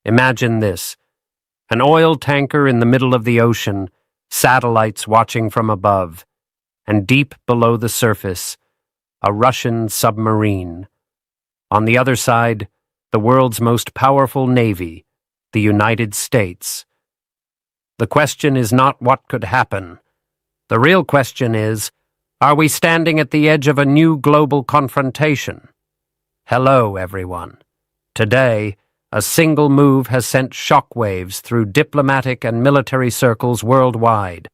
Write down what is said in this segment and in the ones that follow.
Imagine this: an oil tanker in the middle of the ocean, satellites watching from above, and deep below the surface, a Russian submarine. On the other side, the world's most powerful navy, the United States. The question is not what could happen. The real question is, are we standing at the edge of a new global confrontation? Hello, everyone. Today, a single move has sent shockwaves through diplomatic and military circles worldwide.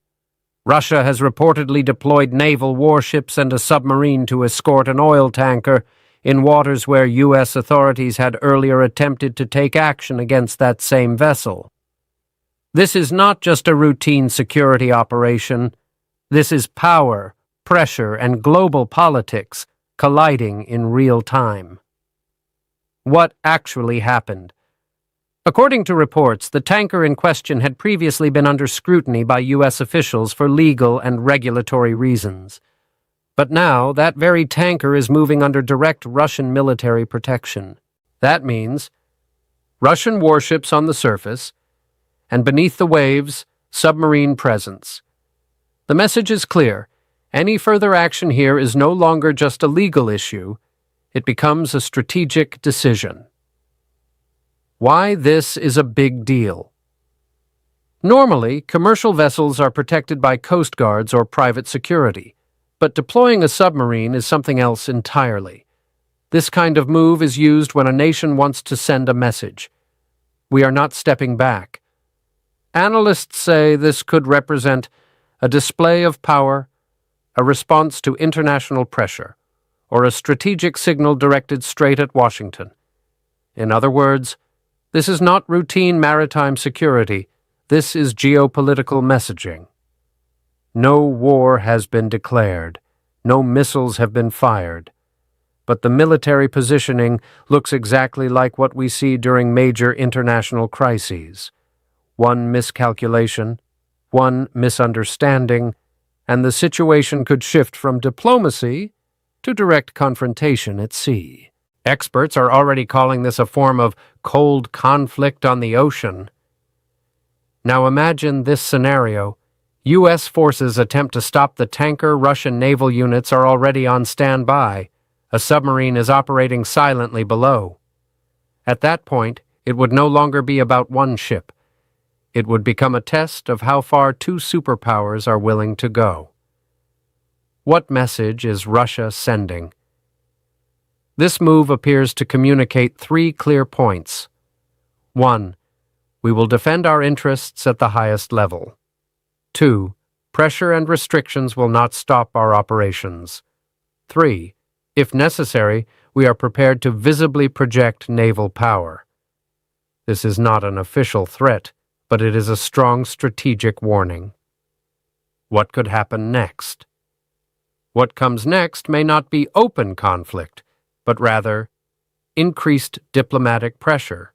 Russia has reportedly deployed naval warships and a submarine to escort an oil tanker in waters where U.S. authorities had earlier attempted to take action against that same vessel. This is not just a routine security operation. This is power, pressure, and global politics colliding in real time. What actually happened? According to reports, the tanker in question had previously been under scrutiny by U.S. officials for legal and regulatory reasons. But now, that very tanker is moving under direct Russian military protection. That means Russian warships on the surface, and beneath the waves, submarine presence. The message is clear. Any further action here is no longer just a legal issue. It becomes a strategic decision. Why this is a big deal? Normally, commercial vessels are protected by coast guards or private security, but deploying a submarine is something else entirely. This kind of move is used when a nation wants to send a message. We are not stepping back. Analysts say this could represent a display of power, a response to international pressure, or a strategic signal directed straight at Washington. In other words, this is not routine maritime security. This is geopolitical messaging. No war has been declared. No missiles have been fired. But the military positioning looks exactly like what we see during major international crises. One miscalculation, one misunderstanding, and the situation could shift from diplomacy to direct confrontation at sea. Experts are already calling this a form of cold conflict on the ocean. Now imagine this scenario. U.S. forces attempt to stop the tanker. Russian naval units are already on standby. A submarine is operating silently below. At that point, it would no longer be about one ship. It would become a test of how far two superpowers are willing to go. What message is Russia sending? This move appears to communicate three clear points. 1. We will defend our interests at the highest level. 2. Pressure and restrictions will not stop our operations. 3. If necessary, we are prepared to visibly project naval power. This is not an official threat, but it is a strong strategic warning. What could happen next? What comes next may not be open conflict, but rather increased diplomatic pressure,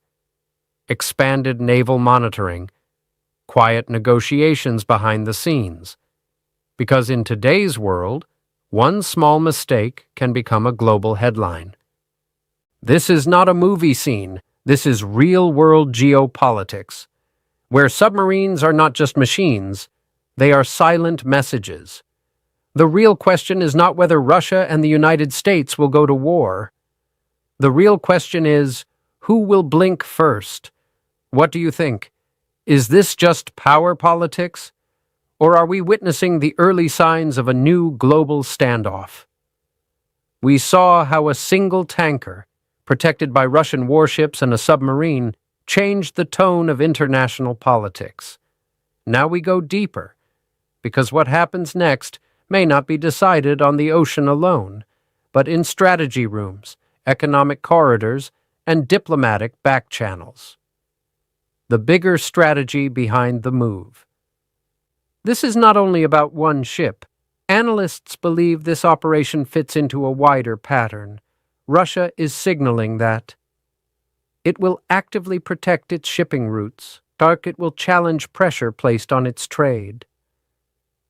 expanded naval monitoring, quiet negotiations behind the scenes. Because in today's world, one small mistake can become a global headline. This is not a movie scene. This is real-world geopolitics, where submarines are not just machines, they are silent messages. The real question is not whether Russia and the United States will go to war. The real question is, who will blink first? What do you think? Is this just power politics? Or are we witnessing the early signs of a new global standoff? We saw how a single tanker, protected by Russian warships and a submarine, changed the tone of international politics. Now we go deeper, because what happens next may not be decided on the ocean alone, but in strategy rooms, economic corridors, and diplomatic back channels. The bigger strategy behind the move. This is not only about one ship. Analysts believe this operation fits into a wider pattern. Russia is signaling that it will actively protect its shipping routes. It will challenge pressure placed on its trade.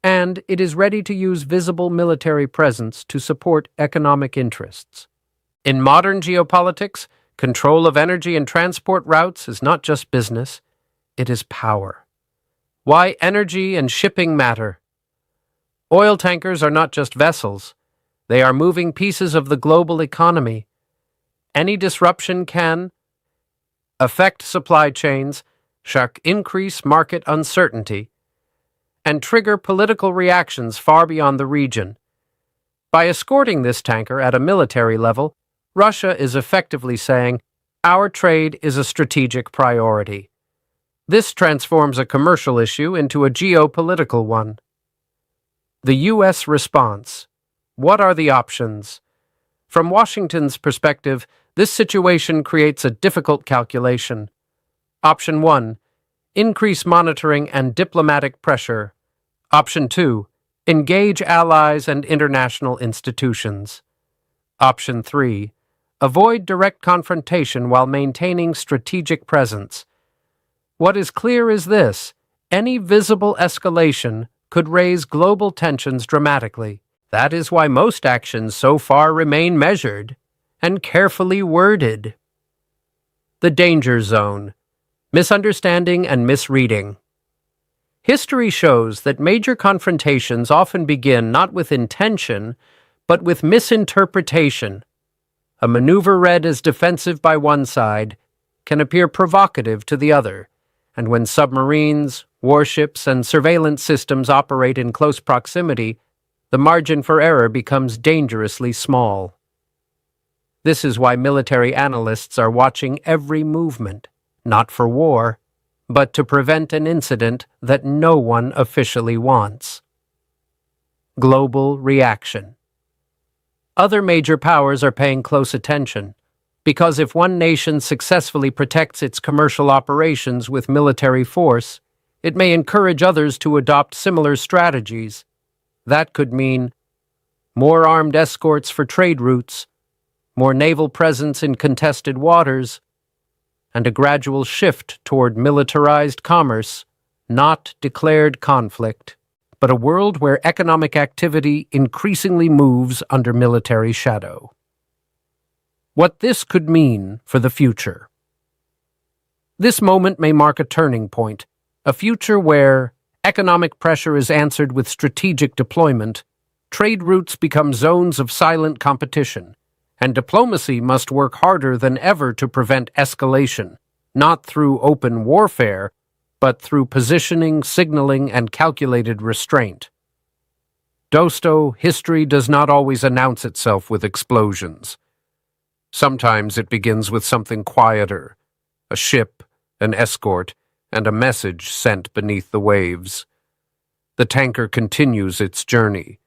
And it is ready to use visible military presence to support economic interests. In modern geopolitics, Control of energy and transport routes is not just business, it is power. Why energy and shipping matter. Oil tankers are not just vessels. They are moving pieces of the global economy. Any disruption can affect supply chains, increase market uncertainty, and trigger political reactions far beyond the region. By escorting this tanker at a military level, Russia is effectively saying, our trade is a strategic priority. This transforms a commercial issue into a geopolitical one. The U.S. response. What are the options? From Washington's perspective, this situation creates a difficult calculation. Option 1. Increase monitoring and diplomatic pressure. Option 2. Engage allies and international institutions. Option 3. Avoid direct confrontation while maintaining strategic presence. What is clear is this: any visible escalation could raise global tensions dramatically. That is why most actions so far remain measured and carefully worded. The danger zone. Misunderstanding and misreading. History shows that major confrontations often begin not with intention, but with misinterpretation. A maneuver read as defensive by one side can appear provocative to the other, and when submarines, warships, and surveillance systems operate in close proximity, the margin for error becomes dangerously small. This is why military analysts are watching every movement, not for war, but to prevent an incident that no one officially wants. Global reaction. Other major powers are paying close attention, because if one nation successfully protects its commercial operations with military force, it may encourage others to adopt similar strategies. That could mean more armed escorts for trade routes, more naval presence in contested waters, and a gradual shift toward militarized commerce, not declared conflict, but a world where economic activity increasingly moves under military shadow. What this could mean for the future. This moment may mark a turning point, a future where economic pressure is answered with strategic deployment, trade routes become zones of silent competition, and diplomacy must work harder than ever to prevent escalation, not through open warfare, but through positioning, signaling, and calculated restraint. History does not always announce itself with explosions. Sometimes it begins with something quieter, a ship, an escort, and a message sent beneath the waves. The tanker continues its journey.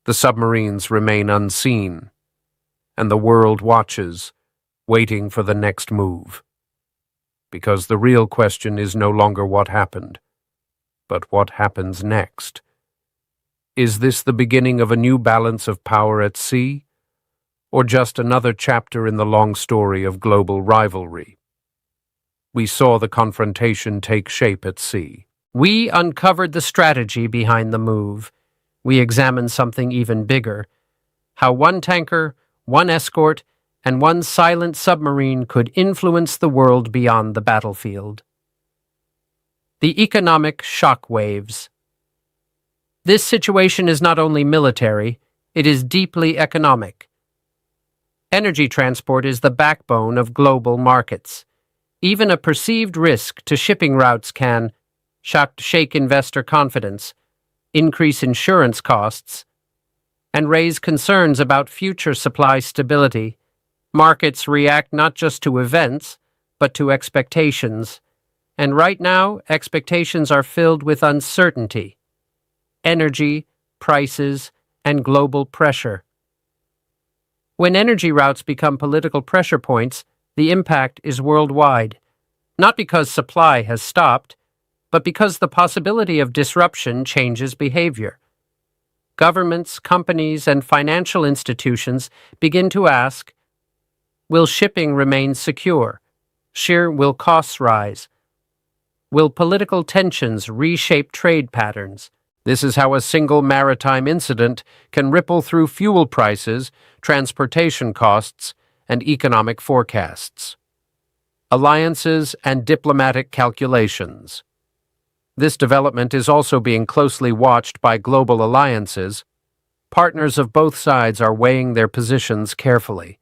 The submarines remain unseen, and the world watches, waiting for the next move. Because the real question is no longer what happened, but what happens next. Is this the beginning of a new balance of power at sea, or just another chapter in the long story of global rivalry? We saw the confrontation take shape at sea. We uncovered the strategy behind the move. We examined something even bigger: how one tanker, one escort, and one silent submarine could influence the world beyond the battlefield. The economic shockwaves. This situation is not only military, it is deeply economic. Energy transport is the backbone of global markets. Even a perceived risk to shipping routes can shake investor confidence, increase insurance costs, and raise concerns about future supply stability. Markets react not just to events, but to expectations. And right now, expectations are filled with uncertainty, energy, prices, and global pressure. When energy routes become political pressure points, the impact is worldwide, not because supply has stopped, but because the possibility of disruption changes behavior. Governments, companies, and financial institutions begin to ask, will shipping remain secure? Will costs rise? Will political tensions reshape trade patterns? This is how a single maritime incident can ripple through fuel prices, transportation costs, and economic forecasts. Alliances and diplomatic calculations. This development is also being closely watched by global alliances. Partners of both sides are weighing their positions carefully.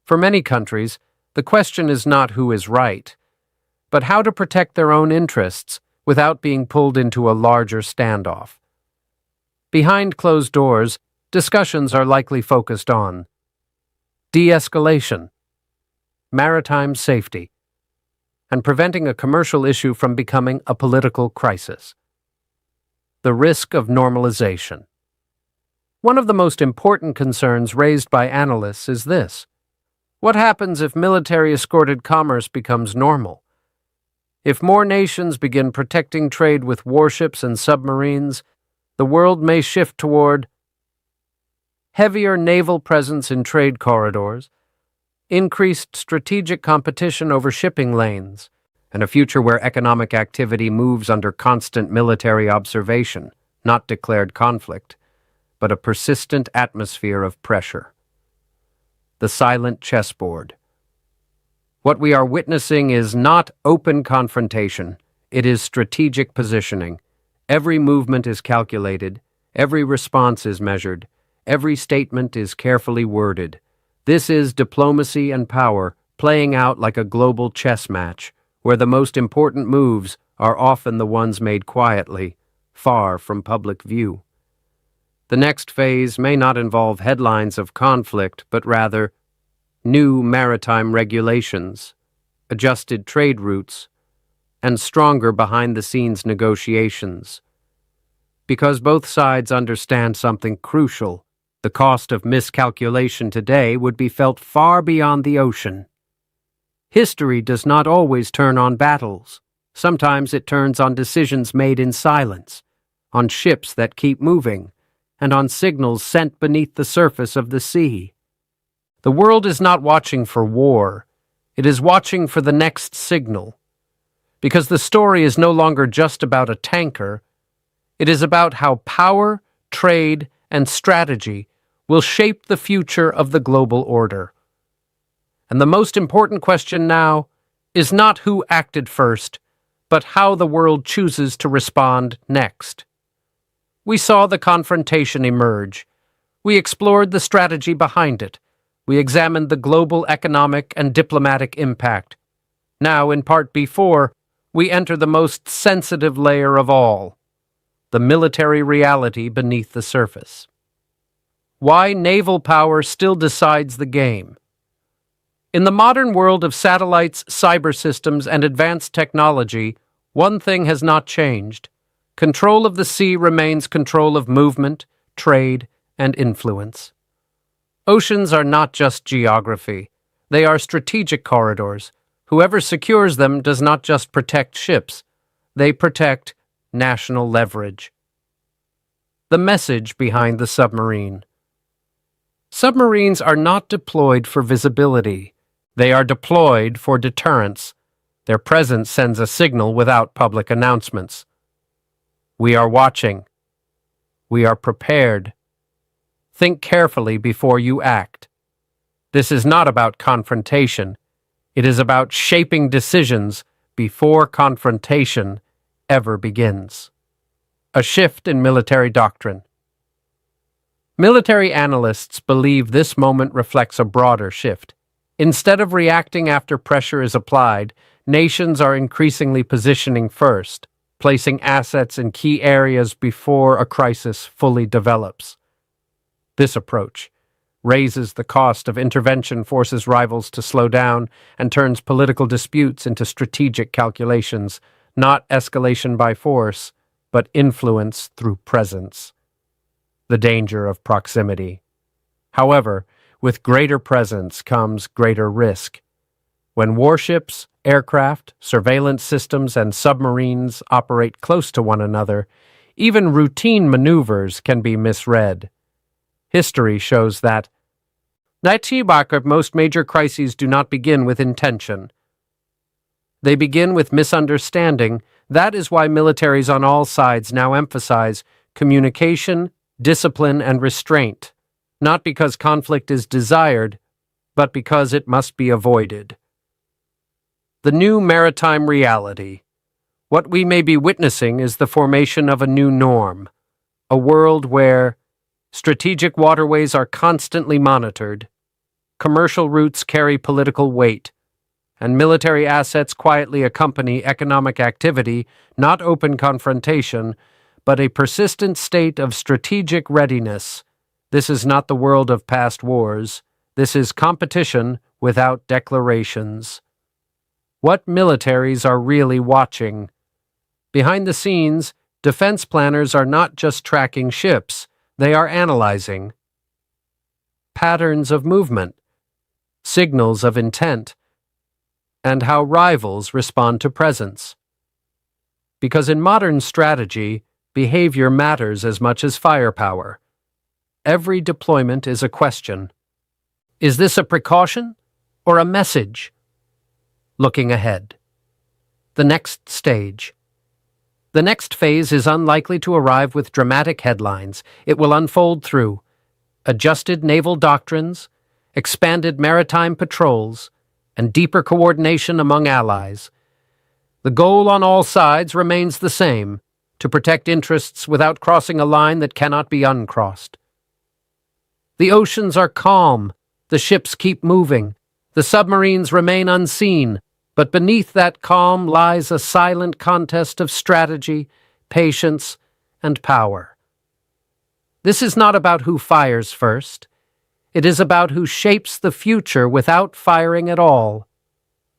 For many countries, the question is not who is right, but how to protect their own interests without being pulled into a larger standoff. Behind closed doors, discussions are likely focused on de-escalation, maritime safety, and preventing a commercial issue from becoming a political crisis. The risk of normalization. One of the most important concerns raised by analysts is this: what happens if military-escorted commerce becomes normal? If more nations begin protecting trade with warships and submarines, the world may shift toward heavier naval presence in trade corridors, increased strategic competition over shipping lanes, and a future where economic activity moves under constant military observation, not declared conflict, but a persistent atmosphere of pressure. The silent chessboard. What we are witnessing is not open confrontation, it is strategic positioning. Every movement is calculated, every response is measured, every statement is carefully worded. This is diplomacy and power playing out like a global chess match, where the most important moves are often the ones made quietly, far from public view. The next phase may not involve headlines of conflict, but rather new maritime regulations, adjusted trade routes, and stronger behind-the-scenes negotiations. Because both sides understand something crucial, the cost of miscalculation today would be felt far beyond the ocean. History does not always turn on battles. Sometimes it turns on decisions made in silence, on ships that keep moving, and on signals sent beneath the surface of the sea. The world is not watching for war. It is watching for the next signal. Because the story is no longer just about a tanker, it is about how power, trade, and strategy will shape the future of the global order. And the most important question now is not who acted first, but how the world chooses to respond next. We saw the confrontation emerge. We explored the strategy behind it. We examined the global economic and diplomatic impact. Now, in Part B4, we enter the most sensitive layer of all, the military reality beneath the surface. Why naval power still decides the game. In the modern world of satellites, cyber systems, and advanced technology, one thing has not changed. Control of the sea remains control of movement, trade, and influence. Oceans are not just geography. They are strategic corridors. Whoever secures them does not just protect ships. They protect national leverage. The message behind the submarine. Submarines are not deployed for visibility. They are deployed for deterrence. Their presence sends a signal without public announcements. We are watching. We are prepared. Think carefully before you act. This is not about confrontation. It is about shaping decisions before confrontation ever begins. A shift in military doctrine. Military analysts believe this moment reflects a broader shift. Instead of reacting after pressure is applied, nations are increasingly positioning first, placing assets in key areas before a crisis fully develops. This approach raises the cost of intervention, forces rivals to slow down, and turns political disputes into strategic calculations, not escalation by force, but influence through presence. The danger of proximity. However, with greater presence comes greater risk. When warships, aircraft, surveillance systems, and submarines operate close to one another, even routine maneuvers can be misread. History shows that most major crises do not begin with intention. They begin with misunderstanding. That is why militaries on all sides now emphasize communication, discipline, and restraint, not because conflict is desired, but because it must be avoided. The new maritime reality. What we may be witnessing is the formation of a new norm, a world where strategic waterways are constantly monitored, commercial routes carry political weight, and military assets quietly accompany economic activity, not open confrontation, but a persistent state of strategic readiness. This is not the world of past wars. This is competition without declarations. What militaries are really watching? Behind the scenes, defense planners are not just tracking ships, they are analyzing patterns of movement, signals of intent, and how rivals respond to presence. Because in modern strategy, behavior matters as much as firepower. Every deployment is a question. Is this a precaution or a message? Looking ahead. The next stage. The next phase is unlikely to arrive with dramatic headlines. It will unfold through adjusted naval doctrines, expanded maritime patrols, and deeper coordination among allies. The goal on all sides remains the same: to protect interests without crossing a line that cannot be uncrossed. The oceans are calm, the ships keep moving, the submarines remain unseen, but beneath that calm lies a silent contest of strategy, patience, and power. This is not about who fires first. It is about who shapes the future without firing at all.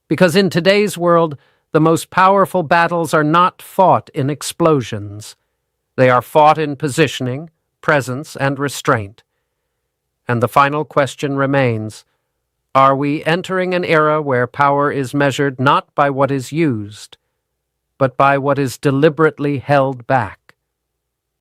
Because in today's world, the most powerful battles are not fought in explosions. They are fought in positioning, presence, and restraint. And the final question remains: are we entering an era where power is measured not by what is used, but by what is deliberately held back?